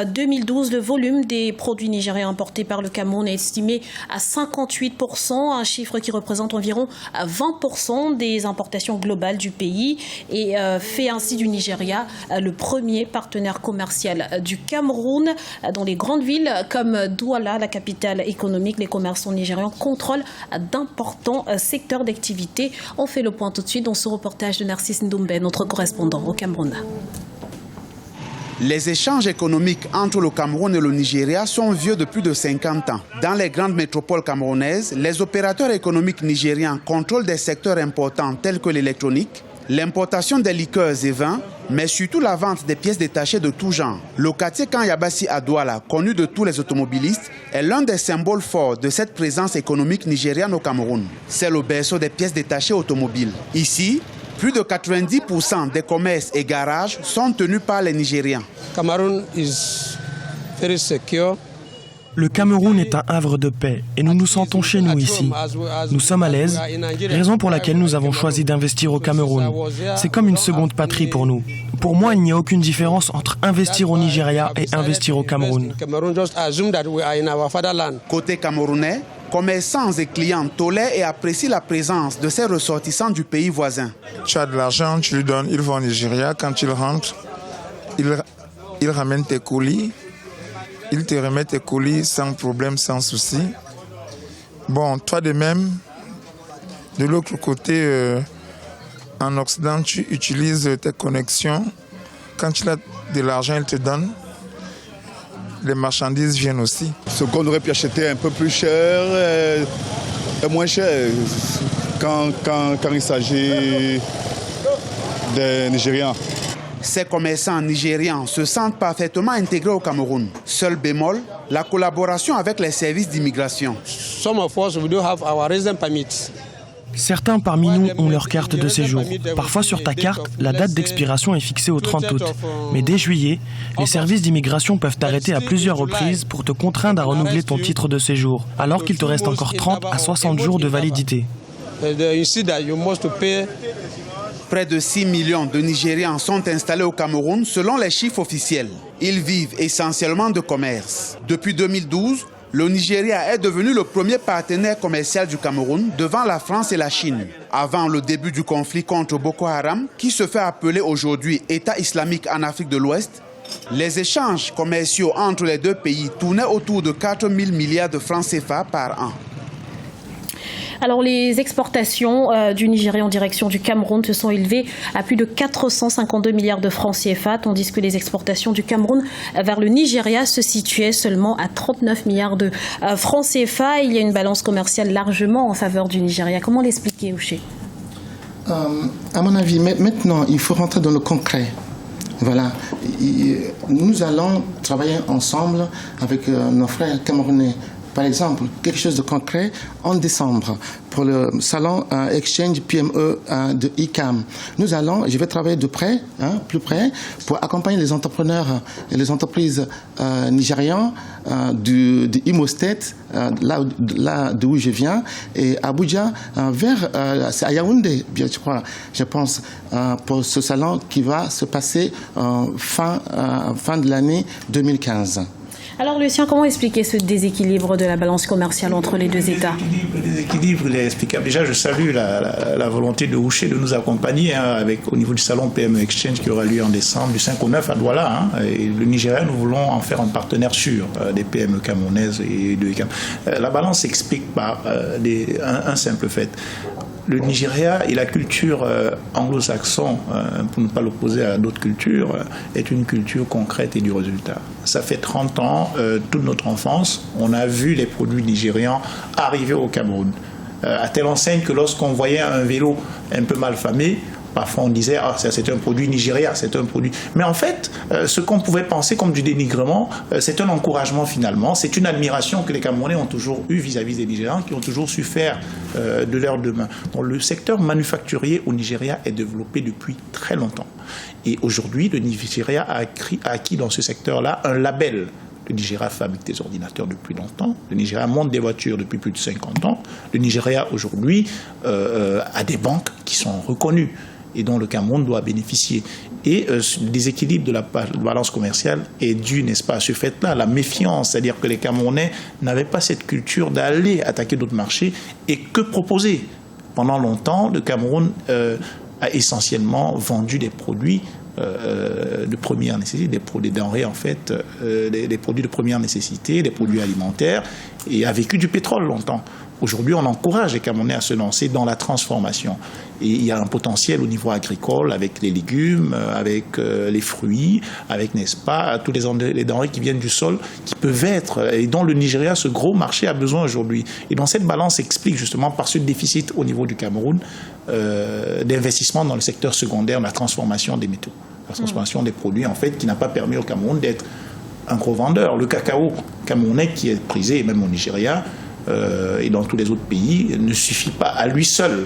2012, le volume des produits nigériens importés par le Cameroun est estimé à 58%, un chiffre qui représente environ 20% des importations globales du pays et fait ainsi du Nigeria le premier partenaire commercial du Cameroun. Dans les grandes villes comme Douala, la capitale économique, les commerçants nigérians contrôlent d'importants secteurs d'activité. On fait le point tout de suite dans ce reportage de Narcisse Ndoumbe, notre correspondant au Cameroun. Les échanges économiques entre le Cameroun et le Nigeria sont vieux de plus de 50 ans. Dans les grandes métropoles camerounaises, les opérateurs économiques nigérians contrôlent des secteurs importants tels que l'électronique, l'importation des liqueurs et vins, mais surtout la vente des pièces détachées de tout genre. Le quartier Kanyabasi à Douala, connu de tous les automobilistes, est l'un des symboles forts de cette présence économique nigériane au Cameroun. C'est le berceau des pièces détachées automobiles. Ici, plus de 90% des commerces et garages sont tenus par les Nigérians. Le Cameroun est un havre de paix et nous nous sentons chez nous ici. Nous sommes à l'aise, raison pour laquelle nous avons choisi d'investir au Cameroun. C'est comme une seconde patrie pour nous. Pour moi, il n'y a aucune différence entre investir au Nigeria et investir au Cameroun. Côté camerounais, commerçants et clients tolèrent et apprécient la présence de ces ressortissants du pays voisin. Tu as de l'argent, tu lui donnes, il va au Nigeria. Quand il rentre, il ramène tes colis. Il te remet tes colis sans problème, sans souci. Bon, toi de même, de l'autre côté, en Occident, tu utilises tes connexions. Quand tu as de l'argent, il te donne. Les marchandises viennent aussi. Ce qu'on aurait pu acheter un peu plus cher, moins cher, quand il s'agit des Nigérians. Ces commerçants nigérians se sentent parfaitement intégrés au Cameroun. Seul bémol, la collaboration avec les services d'immigration. Certains parmi nous ont leur carte de séjour. Parfois sur ta carte, la date d'expiration est fixée au 30 août. Mais dès juillet, les services d'immigration peuvent t'arrêter à plusieurs reprises pour te contraindre à renouveler ton titre de séjour, alors qu'il te reste encore 30 à 60 jours de validité. Près de 6 millions de Nigérians sont installés au Cameroun selon les chiffres officiels. Ils vivent essentiellement de commerce. Depuis 2012, le Nigeria est devenu le premier partenaire commercial du Cameroun devant la France et la Chine. Avant le début du conflit contre Boko Haram, qui se fait appeler aujourd'hui État islamique en Afrique de l'Ouest, les échanges commerciaux entre les deux pays tournaient autour de 4 000 milliards de francs CFA par an. Alors, les exportations du Nigeria en direction du Cameroun se sont élevées à plus de 452 milliards de francs CFA, tandis que les exportations du Cameroun vers le Nigeria se situaient seulement à 39 milliards de francs CFA. Il y a une balance commerciale largement en faveur du Nigeria. Comment l'expliquer, Ouché ? À mon avis, maintenant, il faut rentrer dans le concret. Voilà. Nous allons travailler ensemble avec nos frères camerounais. Par exemple, quelque chose de concret, en décembre, pour le salon Exchange PME de ICAM, je vais travailler de près, plus près, pour accompagner les entrepreneurs et les entreprises nigérians du Imo State, là d'où je viens, et Abuja, c'est à Yaoundé, bien je pense, pour ce salon qui va se passer fin de l'année 2015. Alors Lucien, comment expliquer ce déséquilibre de la balance commerciale entre les deux États ? Le déséquilibre, il est explicable. Déjà, je salue la volonté de Ouché de nous accompagner au niveau du salon PME Exchange qui aura lieu en décembre, du 5 au 9 à Douala. Et le Nigeria, nous voulons en faire un partenaire sûr des PME camerounaises et de ICAM. La balance s'explique par un simple fait. Le Nigeria et la culture anglo-saxon, pour ne pas l'opposer à d'autres cultures, est une culture concrète et du résultat. Ça fait 30 ans, toute notre enfance, on a vu les produits nigérians arriver au Cameroun. À telle enseigne que lorsqu'on voyait un vélo un peu mal famé, parfois on disait « Ah, ça c'est un produit Nigeria, c'est un produit... » Mais en fait, ce qu'on pouvait penser comme du dénigrement, c'est un encouragement finalement. C'est une admiration que les Camerounais ont toujours eue vis-à-vis des Nigérians, qui ont toujours su faire de leurs deux mains. Donc, le secteur manufacturier au Nigeria est développé depuis très longtemps. Et aujourd'hui, le Nigeria a acquis dans ce secteur-là un label. Le Nigeria fabrique des ordinateurs depuis longtemps. Le Nigeria monte des voitures depuis plus de 50 ans. Le Nigeria, aujourd'hui, a des banques qui sont reconnues. et dont le Cameroun doit bénéficier. Et le déséquilibre de la balance commerciale est dû, n'est-ce pas, à ce fait-là, la méfiance, c'est-à-dire que les Camerounais n'avaient pas cette culture d'aller attaquer d'autres marchés et que proposer. Pendant longtemps, le Cameroun a essentiellement vendu des produits de première nécessité, des denrées en fait, des produits de première nécessité, des produits alimentaires, et a vécu du pétrole longtemps. Aujourd'hui, on encourage les Camerounais à se lancer dans la transformation. Et il y a un potentiel au niveau agricole avec les légumes, avec les fruits, avec, n'est-ce pas, tous les denrées qui viennent du sol, qui peuvent être, et dont le Nigeria, ce gros marché, a besoin aujourd'hui. Et dans cette balance s'explique justement par ce déficit au niveau du Cameroun d'investissement dans le secteur secondaire, la transformation des métaux, la transformation des produits, en fait, qui n'a pas permis au Cameroun d'être un gros vendeur. Le cacao camerounais qui est prisé, même au Nigeria, et dans tous les autres pays, ne suffit pas à lui seul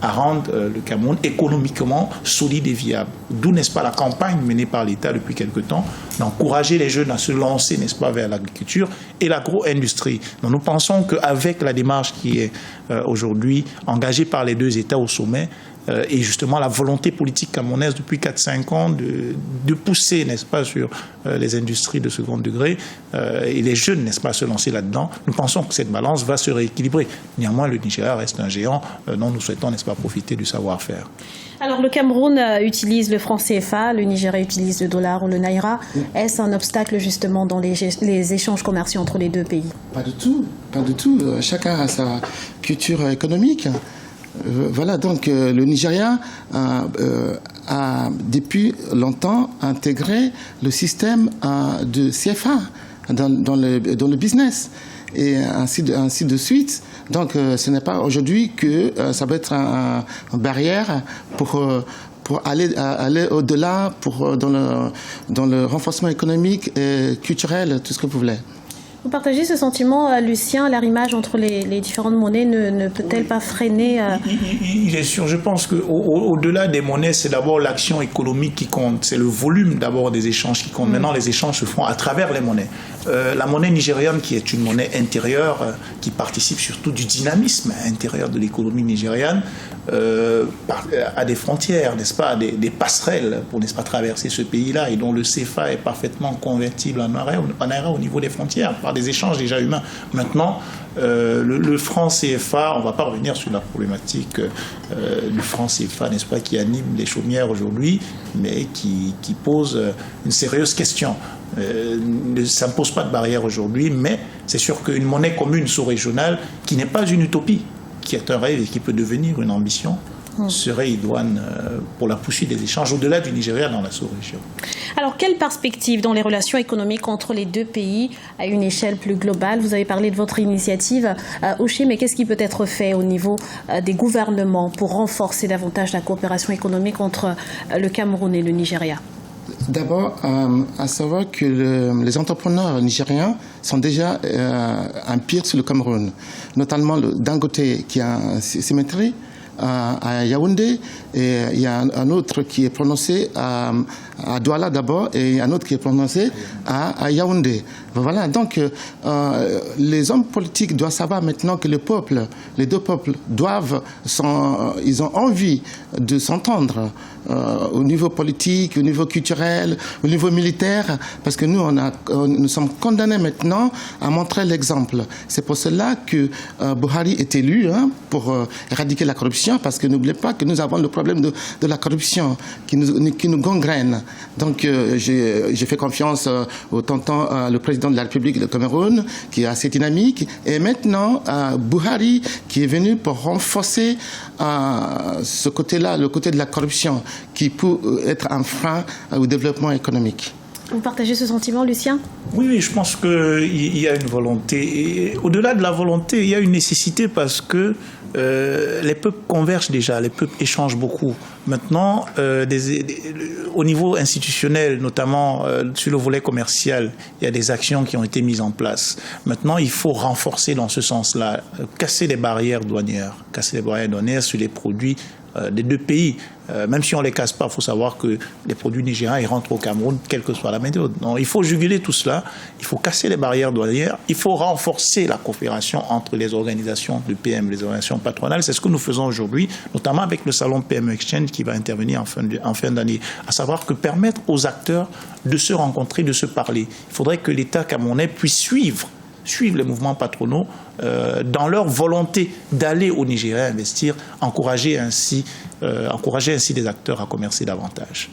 à rendre le Cameroun économiquement solide et viable. D'où, n'est-ce pas, la campagne menée par l'État depuis quelque temps d'encourager les jeunes à se lancer, n'est-ce pas, vers l'agriculture et l'agro-industrie. Donc nous pensons qu'avec la démarche qui est aujourd'hui engagée par les deux États au sommet, et justement la volonté politique camerounaise depuis 4-5 ans de pousser, n'est-ce pas, sur les industries de second degré et les jeunes, n'est-ce pas, à se lancer là-dedans, nous pensons que cette balance va se rééquilibrer. Néanmoins, le Nigeria reste un géant dont nous souhaitons, n'est-ce pas, profiter du savoir-faire. Alors le Cameroun utilise le franc CFA, le Nigeria utilise le dollar ou le naira. Est-ce un obstacle justement dans les échanges commerciaux entre les deux pays? Pas du tout, pas du tout. Chacun a sa culture économique. Voilà, donc le Nigeria a depuis longtemps intégré le système de CFA dans le business et ainsi de suite. Donc ce n'est pas aujourd'hui que ça peut être une barrière pour aller au-delà dans le renforcement économique et culturel, tout ce que vous voulez. Vous partagez ce sentiment, Lucien, l'arrimage entre les différentes monnaies ne peut-elle pas freiner Il est sûr, je pense qu'au-delà des monnaies, c'est d'abord l'action économique qui compte, c'est le volume d'abord des échanges qui compte. Maintenant, les échanges se font à travers les monnaies. La monnaie nigériane, qui est une monnaie intérieure, qui participe surtout du dynamisme intérieur de l'économie nigériane, a des frontières, n'est-ce pas, des passerelles pour, n'est-ce pas, traverser ce pays-là, et dont le CFA est parfaitement convertible en naira au niveau des frontières, par des échanges déjà humains. Maintenant, le franc CFA, on ne va pas revenir sur la problématique du franc CFA, n'est-ce pas, qui anime les chaumières aujourd'hui, mais qui pose une sérieuse question. Ça ne pose pas de barrière aujourd'hui, mais c'est sûr qu'une monnaie commune sous-régionale, qui n'est pas une utopie, qui est un rêve et qui peut devenir une ambition, serait idoine pour la poursuite des échanges au-delà du Nigeria dans la sous-région. Alors, quelle perspective dans les relations économiques entre les deux pays à une échelle plus globale? Vous avez parlé de votre initiative, Oshé, mais qu'est-ce qui peut être fait au niveau des gouvernements pour renforcer davantage la coopération économique entre le Cameroun et le Nigeria? D'abord, à savoir que les entrepreneurs nigériens sont déjà un pire sur le Cameroun, notamment le Dangote qui a une symétrie à Yaoundé, et il y a un autre qui est prononcé à Douala d'abord, et un autre qui est prononcé à Yaoundé. Voilà, donc les hommes politiques doivent savoir maintenant que les deux peuples ils ont envie de s'entendre au niveau politique, au niveau culturel, au niveau militaire, parce que nous sommes condamnés maintenant à montrer l'exemple. C'est pour cela que Buhari est élu pour éradiquer la corruption, parce que n'oubliez pas que nous avons le problème de la corruption qui nous gangrène. Donc j'ai fait confiance au tonton, le président de la République du Cameroun, qui est assez dynamique, et maintenant Buhari qui est venu pour renforcer ce côté-là, le côté de la corruption, qui peut être un frein au développement économique. Vous partagez ce sentiment, Lucien? Oui, je pense qu'il y a une volonté. Et au-delà de la volonté, il y a une nécessité, parce que les peuples convergent déjà, les peuples échangent beaucoup. Maintenant, au niveau institutionnel, notamment sur le volet commercial, il y a des actions qui ont été mises en place. Maintenant, il faut renforcer dans ce sens-là, casser les barrières douanières sur les produits des deux pays. Même si on ne les casse pas, il faut savoir que les produits nigériens ils rentrent au Cameroun, quelle que soit la méthode. Donc, il faut juguler tout cela, il faut casser les barrières douanières, il faut renforcer la coopération entre les organisations de PM, les organisations patronales. C'est ce que nous faisons aujourd'hui, notamment avec le salon PME Exchange qui va intervenir en fin d'année. À savoir que permettre aux acteurs de se rencontrer, de se parler. Il faudrait que l'État camerounais puisse suivre les mouvements patronaux dans leur volonté d'aller au Nigeria investir, encourager ainsi les acteurs à commercer davantage.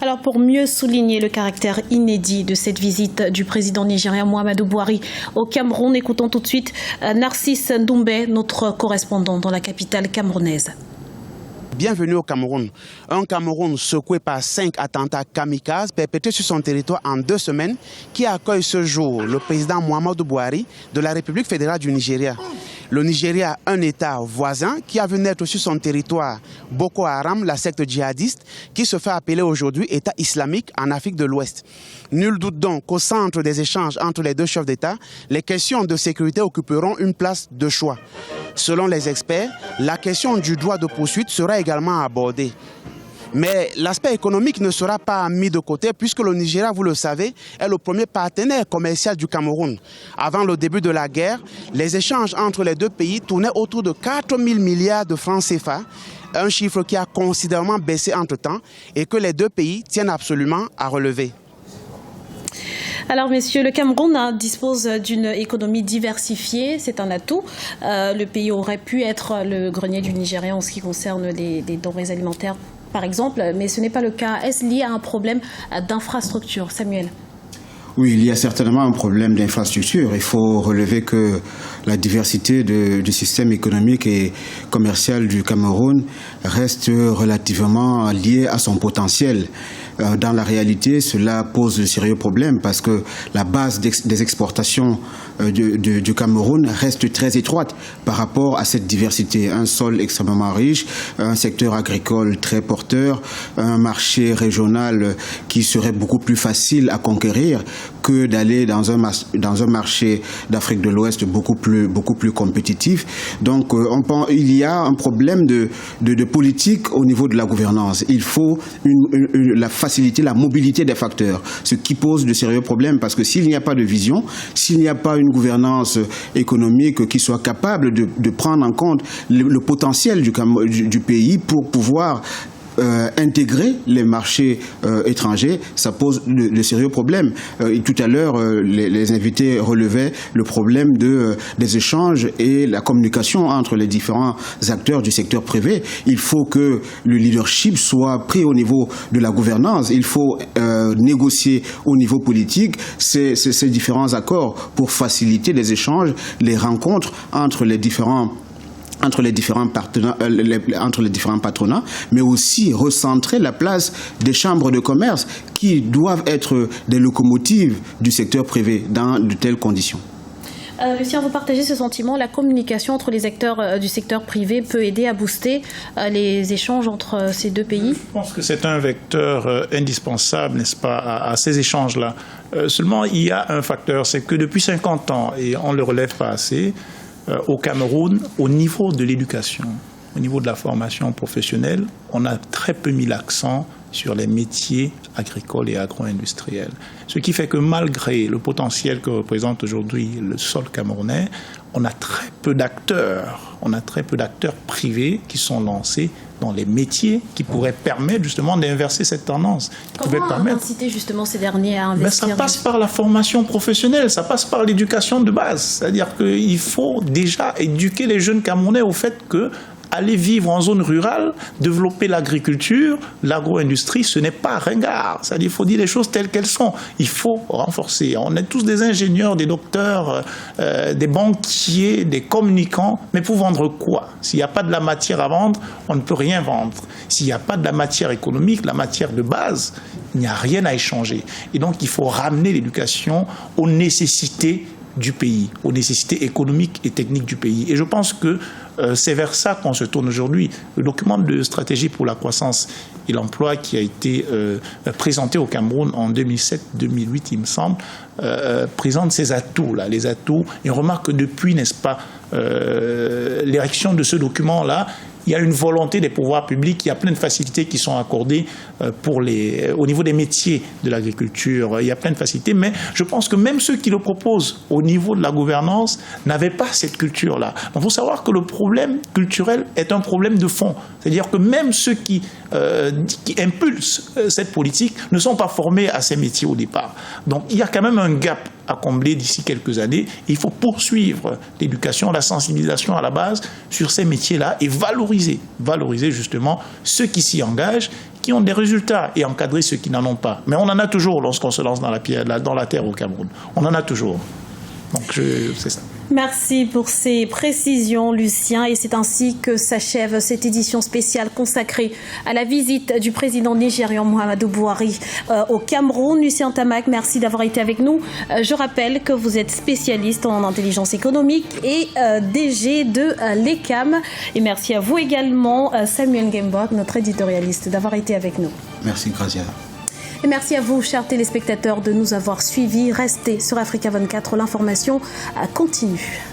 Alors pour mieux souligner le caractère inédit de cette visite du président nigérien Muhammadu Buhari au Cameroun, écoutons tout de suite Narcisse Ndoumbe, notre correspondant dans la capitale camerounaise. Bienvenue au Cameroun. Un Cameroun secoué par 5 attentats kamikazes perpétrés sur son territoire en 2 semaines qui accueille ce jour le président Muhammadu Buhari de la République fédérale du Nigeria. Le Nigeria, un État voisin qui a vu naître sur son territoire Boko Haram, la secte djihadiste, qui se fait appeler aujourd'hui État islamique en Afrique de l'Ouest. Nul doute donc qu'au centre des échanges entre les deux chefs d'État, les questions de sécurité occuperont une place de choix. Selon les experts, la question du droit de poursuite sera également abordée. Mais l'aspect économique ne sera pas mis de côté puisque le Nigeria, vous le savez, est le premier partenaire commercial du Cameroun. Avant le début de la guerre, les échanges entre les deux pays tournaient autour de 4 000 milliards de francs CFA, un chiffre qui a considérablement baissé entre-temps et que les deux pays tiennent absolument à relever. Alors messieurs, le Cameroun dispose d'une économie diversifiée, c'est un atout. Le pays aurait pu être le grenier du Nigeria en ce qui concerne les denrées alimentaires par exemple, mais ce n'est pas le cas. Est-ce lié à un problème d'infrastructure, Samuel ? Oui, il y a certainement un problème d'infrastructure. Il faut relever que la diversité du système économique et commercial du Cameroun reste relativement liée à son potentiel. Dans la réalité, cela pose de sérieux problèmes parce que la base des exportations du Cameroun reste très étroite par rapport à cette diversité. Un sol extrêmement riche, un secteur agricole très porteur, un marché régional qui serait beaucoup plus facile à conquérir que d'aller dans un marché d'Afrique de l'Ouest beaucoup plus compétitif. Donc il y a un problème de politique au niveau de la gouvernance. Il faut faciliter la mobilité des facteurs, ce qui pose de sérieux problèmes parce que s'il n'y a pas de vision, s'il n'y a pas une gouvernance économique qui soit capable de prendre en compte le potentiel du pays pour pouvoir intégrer les marchés étrangers, ça pose de sérieux problèmes. Tout à l'heure, les invités relevaient le problème des échanges et la communication entre les différents acteurs du secteur privé. Il faut que le leadership soit pris au niveau de la gouvernance. Il faut négocier au niveau politique ces différents accords pour faciliter les échanges, les rencontres entre les différents patronats, mais aussi recentrer la place des chambres de commerce qui doivent être des locomotives du secteur privé dans de telles conditions. Lucien, vous partagez ce sentiment, la communication entre les acteurs du secteur privé peut aider à booster les échanges entre ces deux pays ? Je pense que c'est un vecteur indispensable, n'est-ce pas, à ces échanges-là. Seulement, il y a un facteur, c'est que depuis 50 ans, et on ne le relève pas assez, au Cameroun, au niveau de l'éducation, au niveau de la formation professionnelle, on a très peu mis l'accent sur les métiers agricoles et agro-industriels. Ce qui fait que malgré le potentiel que représente aujourd'hui le sol camerounais, on a très peu d'acteurs privés qui sont lancés dans les métiers qui pourraient permettre justement d'inverser cette tendance. Comment inciter justement ces derniers à investir ? Mais ça passe par la formation professionnelle, ça passe par l'éducation de base. C'est-à-dire qu'il faut déjà éduquer les jeunes Camerounais au fait que aller vivre en zone rurale, développer l'agriculture, l'agro-industrie, ce n'est pas ringard. C'est-à-dire qu'il faut dire les choses telles qu'elles sont. Il faut renforcer. On est tous des ingénieurs, des docteurs, des banquiers, des communicants. Mais pour vendre quoi ? S'il n'y a pas de la matière à vendre, on ne peut rien vendre. S'il n'y a pas de la matière économique, la matière de base, il n'y a rien à échanger. Et donc il faut ramener l'éducation aux nécessités du pays, aux nécessités économiques et techniques du pays. Et je pense que c'est vers ça qu'on se tourne aujourd'hui. Le document de stratégie pour la croissance et l'emploi qui a été présenté au Cameroun en 2007-2008, il me semble, présente ces atouts-là, les atouts. Et on remarque que depuis, n'est-ce pas, l'érection de ce document-là, il y a une volonté des pouvoirs publics, il y a plein de facilités qui sont accordées au niveau des métiers de l'agriculture, il y a plein de facilités, mais je pense que même ceux qui le proposent au niveau de la gouvernance n'avaient pas cette culture-là. Il faut savoir que le problème culturel est un problème de fond. C'est-à-dire que même ceux qui impulsent cette politique ne sont pas formés à ces métiers au départ. Donc il y a quand même un gap à combler d'ici quelques années. Il faut poursuivre l'éducation, la sensibilisation à la base sur ces métiers-là et valoriser justement ceux qui s'y engagent, qui ont des résultats, et encadrer ceux qui n'en ont pas. Mais on en a toujours lorsqu'on se lance dans la terre au Cameroun. On en a toujours. Donc c'est ça. Merci pour ces précisions, Lucien. Et c'est ainsi que s'achève cette édition spéciale consacrée à la visite du président nigérian Muhammadu Buhari au Cameroun. Lucien Tamac, merci d'avoir été avec nous. Je rappelle que vous êtes spécialiste en intelligence économique et DG de l'ECAM. Et merci à vous également, Samuel Gembok, notre éditorialiste, d'avoir été avec nous. Merci, Grazia. Et merci à vous, chers téléspectateurs, de nous avoir suivis. Restez sur Africa 24, l'information continue.